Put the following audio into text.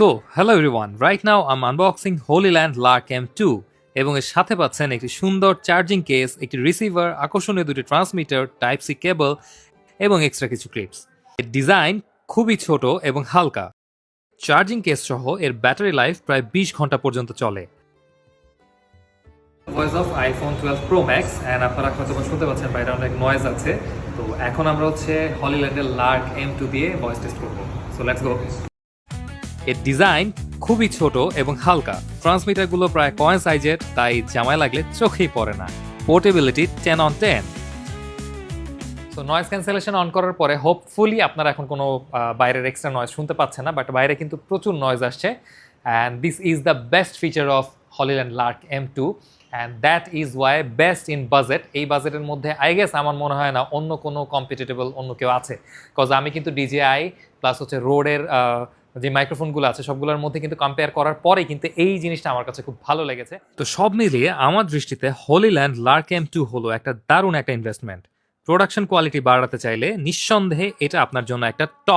So hello everyone, right now I'm unboxing Hollyland Lark M2 এবং এর সাথে পাচ্ছেন একটি সুন্দর চার্জিং কেস, একটি রিসিভার, আকর্ষণীয় দুটি ট্রান্সমিটার, টাইপ সি কেবল এবং এক্সট্রা কিছু ক্লিপস। এর ডিজাইন খুবই ছোট এবং হালকা। চার্জিং কেস সহ এর ব্যাটারি লাইফ প্রায় 20 ঘন্টা পর্যন্ত চলে। Voice of iPhone 12 pro max and আপনারা হয়তো শুনতে পাচ্ছেন বাইরে অনেক নয়েজ আছে। তো এখন আমরা হলিল্যান্ডের লার্ক M2 দিয়ে ভয়েস টেস্ট করবো। So let's go. এর ডিজাইন খুবই ছোট এবং হালকা। ট্রান্সমিটারগুলো প্রায় কয়েন সাইজের, তাই জামায় লাগলে চোখেই পড়ে না। Portability 10/10। So noise cancellation on করার পরে হোপফুলি আপনারা এখন কোনো বাইরের এক্সট্রা নয়েজ শুনতে পাচ্ছেন না, বাট বাইরে কিন্তু প্রচুর নয়েজ আসছে। And this is the best feature of Hollyland Lark M2 and that is why best in budget. এই বাজেটের মধ্যে আই গেস আমার মনে হয় না অন্য কোনো কম্পিটিটেবল অন্য কেউ আছে। কজ আমি কিন্তু DJI প্লাস রোডের যে মাইক্রোফোনগুলো আছে সবগুলোর মধ্যে কিন্তু কম্পেয়ার করার পরে কিন্তু এই জিনিসটা আমার কাছে খুব ভালো লেগেছে। তো সব মিলিয়ে আমার দৃষ্টিতে হলিল্যান্ড লার্ক M2 হলো একটা দারুণ একটা ইনভেস্টমেন্ট। প্রোডাকশন কোয়ালিটি বাড়াতে চাইলে নিঃসন্দেহে এটা আপনার জন্য একটা টপ